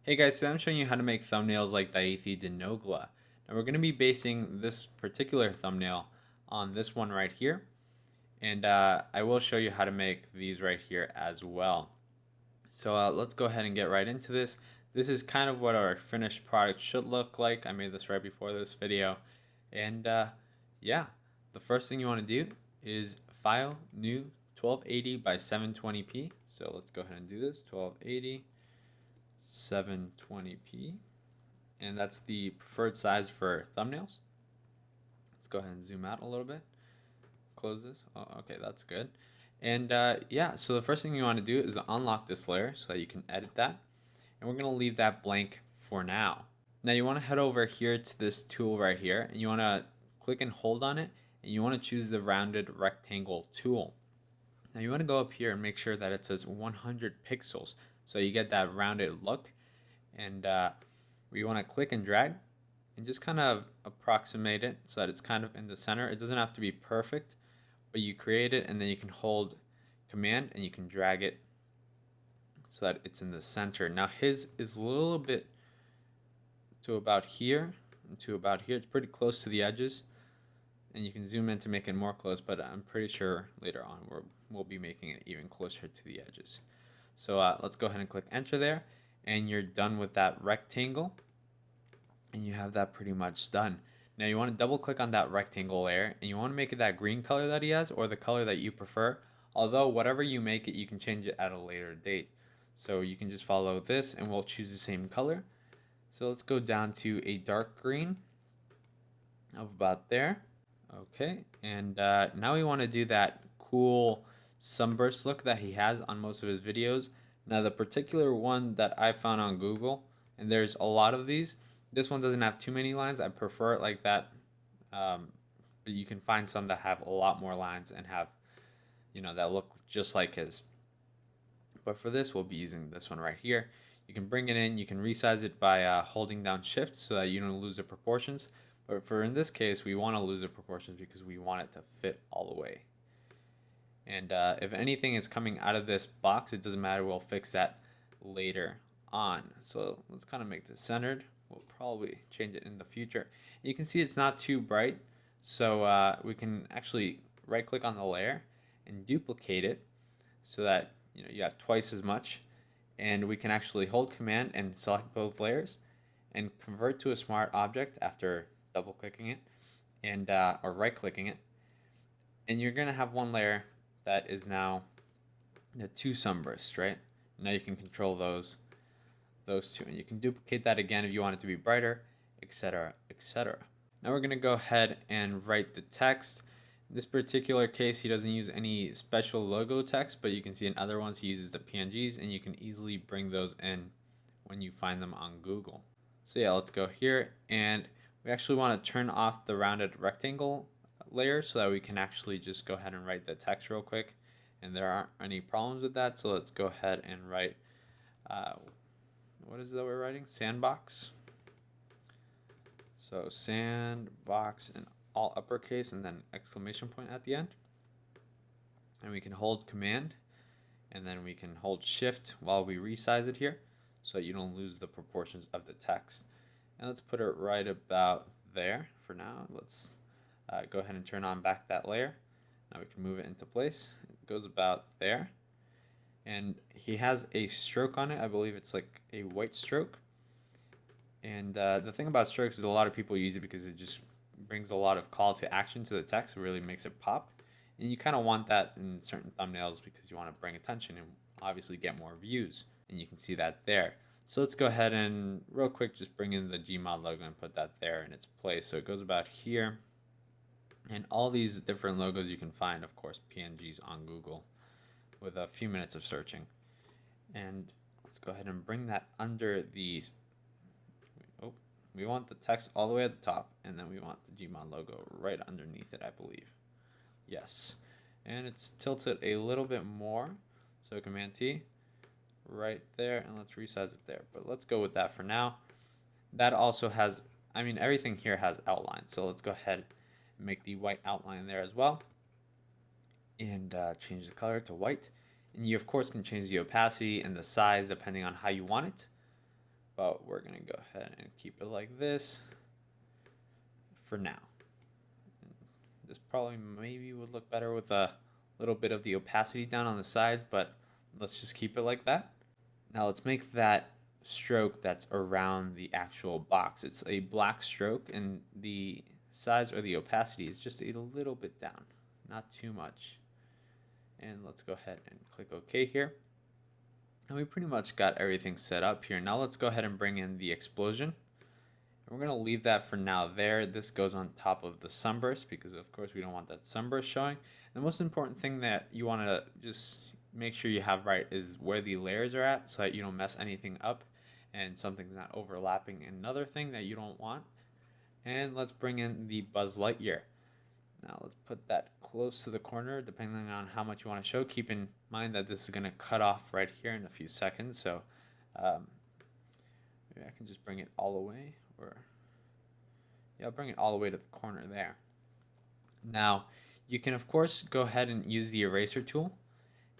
Hey guys, so I'm showing you how to make thumbnails like Daithi De Nogla. Now we're going to be basing this particular thumbnail on this one right here. And I will show you how to make these right here as well. So let's go ahead and get right into this. This is kind of what our finished product should look like. I made this right before this video. And yeah, the first thing you want to do is File, New, 1280 by 720p. So let's go ahead and do this, 1280. 720p, and that's the preferred size for thumbnails. Let's go ahead and zoom out a little bit, close this. Oh, okay, that's good. And yeah, so the first thing you want to do is unlock this layer so that you can edit that, and we're going to leave that blank for now. Now you want to head over here to this tool right here, and you want to click and hold on it, and you want to choose the rounded rectangle tool. Now you want to go up here and make sure that it says 100 pixels so you get that rounded look, and we want to click and drag and just kind of approximate it so that it's kind of in the center. It doesn't have to be perfect, but you create it and then you can hold command and you can drag it so that it's in the center. Now his is a little bit to about here and to about here. It's pretty close to the edges, and you can zoom in to make it more close, but I'm pretty sure later on we'll be making it even closer to the edges. So let's go ahead and click enter there, and you're done with that rectangle, and you have that pretty much done. Now you want to double click on that rectangle layer, and you want to make it that green color that he has, or the color that you prefer. Although whatever you make it, you can change it at a later date. So you can just follow this and we'll choose the same color. So let's go down to a dark green of about there. Okay, and now we want to do that cool sunburst look that he has on most of his videos. Now the particular one that I found on Google, and there's a lot of these, this one doesn't have too many lines. I prefer it like that, but you can find some that have a lot more lines and have, that look just like his. But for this, we'll be using this one right here. You can bring it in, you can resize it by holding down shift so that you don't lose the proportions. But for in this case, we want to lose the proportions because we want it to fit all the way. And if anything is coming out of this box, it doesn't matter. We'll fix that later on. So let's kind of make this centered. We'll probably change it in the future. You can see it's not too bright. So we can actually right click on the layer and duplicate it so that you have twice as much. And we can actually hold command and select both layers and convert to a smart object after double clicking it and or right clicking it, and you're gonna have one layer that is now the two sunbursts, right? Now you can control those two, and you can duplicate that again if you want it to be brighter, etc., etc. Now we're gonna go ahead and write the text. In this particular case, he doesn't use any special logo text, but you can see in other ones he uses the PNGs, and you can easily bring those in when you find them on Google. So yeah, let's go here, and we actually want to turn off the rounded rectangle layer so that we can actually just go ahead and write the text real quick, and there aren't any problems with that. So let's go ahead and write what is it that we're writing? Sandbox. So sandbox in all uppercase and then exclamation point at the end, and we can hold command and then we can hold shift while we resize it here so you don't lose the proportions of the text. And let's put it right about there for now. Let's go ahead and turn on back that layer. Now we can move it into place. It goes about there. And he has a stroke on it. I believe it's like a white stroke. And the thing about strokes is a lot of people use it because it just brings a lot of call to action to the text. It really makes it pop. And you kind of want that in certain thumbnails because you want to bring attention and obviously get more views. And you can see that there. So let's go ahead and real quick just bring in the Gmod logo and put that there in its place. So it goes about here. And all these different logos you can find, of course, PNGs on Google with a few minutes of searching. And let's go ahead and bring that under the, oh, we want the text all the way at the top, and then we want the Gmod logo right underneath it, I believe. Yes. And it's tilted a little bit more. So Command T. Right there, and let's resize it there, but let's go with that for now. That also has, everything here has outline, so let's go ahead and make the white outline there as well, and change the color to white. And you of course can change the opacity and the size depending on how you want it, but we're gonna go ahead and keep it like this for now. This probably maybe would look better with a little bit of the opacity down on the sides, but let's just keep it like that. Now let's make that stroke that's around the actual box. It's a black stroke, and the size or the opacity is just a little bit down, not too much. And let's go ahead and click OK here. And we pretty much got everything set up here. Now let's go ahead and bring in the explosion. And we're going to leave that for now there. This goes on top of the sunburst because of course we don't want that sunburst showing. The most important thing that you want to just make sure you have right is where the layers are at so that you don't mess anything up and something's not overlapping another thing that you don't want. And let's bring in the Buzz Lightyear. Now let's put that close to the corner depending on how much you want to show. Keep in mind that this is going to cut off right here in a few seconds, so maybe I can just bring it all the way, or yeah, I'll bring it all the way to the corner there. Now you can of course go ahead and use the eraser tool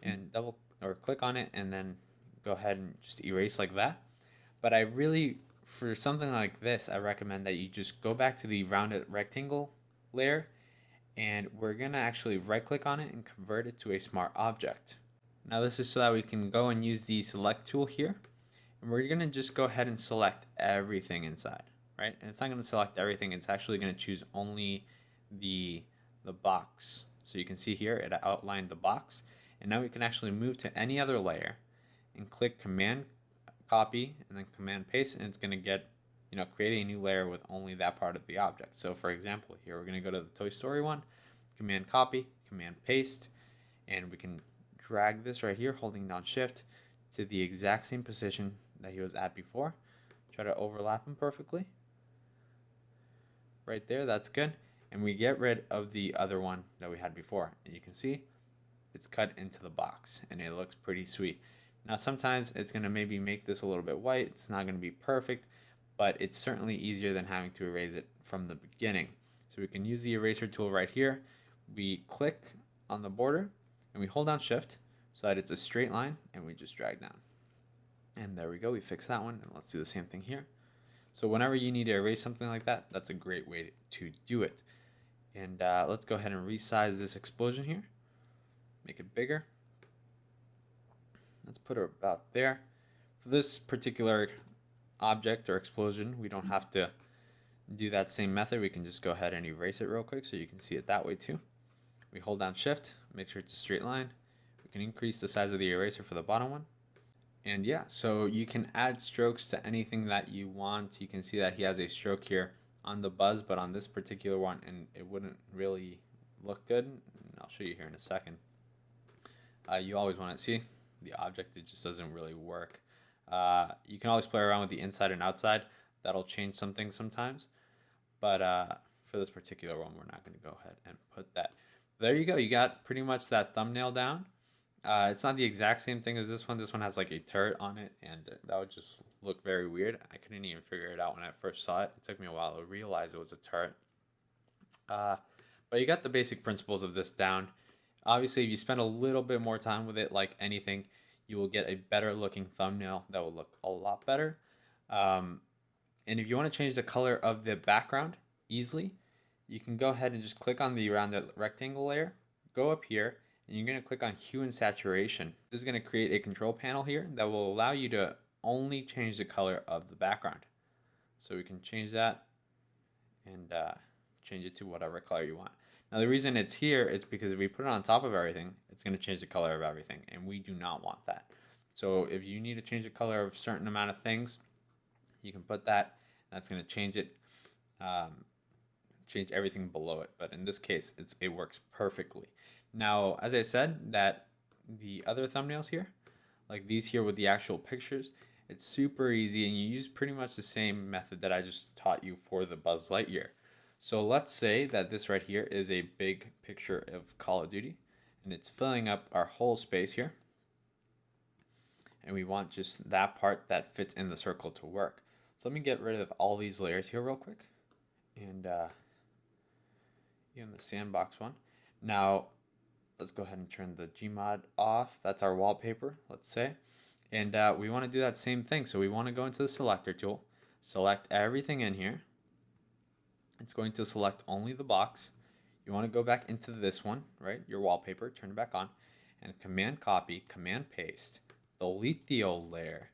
and double or click on it and then go ahead and just erase like that. But I really, for something like this, I recommend that you just go back to the rounded rectangle layer, and we're going to actually right click on it and convert it to a smart object. Now this is so that we can go and use the select tool here, and we're going to just go ahead and select everything inside, right? And it's not going to select everything, it's actually going to choose only the box. So you can see here it outlined the box, and now we can actually move to any other layer and click Command copy and then Command paste, and it's going to get, create a new layer with only that part of the object. So for example, here we're going to go to the Toy Story one, Command copy, Command paste, and we can drag this right here holding down Shift to the exact same position that he was at before. Try to overlap him perfectly. Right there, that's good. And we get rid of the other one that we had before, and you can see it's cut into the box and it looks pretty sweet. Now sometimes it's going to maybe make this a little bit white. It's not going to be perfect, but it's certainly easier than having to erase it from the beginning. So we can use the eraser tool right here. We click on the border and we hold down Shift so that it's a straight line, and we just drag down. And there we go, we fixed that one, and let's do the same thing here. So whenever you need to erase something like that, that's a great way to do it. And let's go ahead and resize this explosion here. Make it bigger. Let's put her about there. For this particular object or explosion, we don't have to do that same method. We can just go ahead and erase it real quick so you can see it that way too. We hold down Shift, make sure it's a straight line. We can increase the size of the eraser for the bottom one. And yeah, so you can add strokes to anything that you want. You can see that he has a stroke here on the Buzz, but on this particular one, and it wouldn't really look good. And I'll show you here in a second. You always want to see the object, it just doesn't really work. You can always play around with the inside and outside. That'll change some things sometimes, but for this particular one, we're not going to go ahead and put that. There you go, you got pretty much that thumbnail down. It's not the exact same thing as this one. This one has like a turret on it, and that would just look very weird. I couldn't even figure it out when I first saw it. It took me a while to realize it was a turret. But you got the basic principles of this down. Obviously, if you spend a little bit more time with it, like anything, you will get a better looking thumbnail that will look a lot better. And if you want to change the color of the background easily, you can go ahead and just click on the rounded rectangle layer, go up here, and you're going to click on Hue and Saturation. This is going to create a control panel here that will allow you to only change the color of the background. So we can change that and change it to whatever color you want. Now the reason it's here is because if we put it on top of everything, it's going to change the color of everything, and we do not want that. So if you need to change the color of a certain amount of things, you can put that. That's going to change it, change everything below it. But in this case, it works perfectly. Now, as I said, that the other thumbnails here, like these here with the actual pictures, it's super easy, and you use pretty much the same method that I just taught you for the Buzz Lightyear. So let's say that this right here is a big picture of Call of Duty, and it's filling up our whole space here. And we want just that part that fits in the circle to work. So let me get rid of all these layers here real quick. And even the sandbox one. Now, let's go ahead and turn the Gmod off. That's our wallpaper, let's say. And we want to do that same thing. So we want to go into the selector tool, select everything in here. It's going to select only the box. You want to go back into this one, right? Your wallpaper, turn it back on, and command copy, command paste, delete the old layer,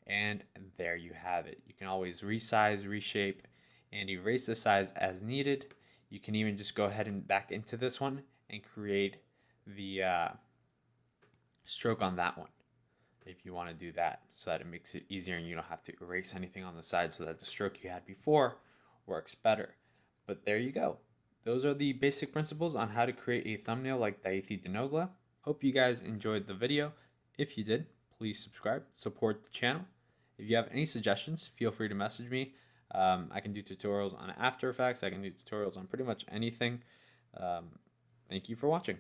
and there you have it. You can always resize, reshape, and erase the size as needed. You can even just go ahead and back into this one and create the stroke on that one if you want to do that, so that it makes it easier and you don't have to erase anything on the side, so that the stroke you had before works better. But there you go. Those are the basic principles on how to create a thumbnail like Daithi De Nogla. Hope you guys enjoyed the video. If you did, please subscribe, support the channel. If you have any suggestions, feel free to message me. I can do tutorials on After Effects. I can do tutorials on pretty much anything. Thank you for watching.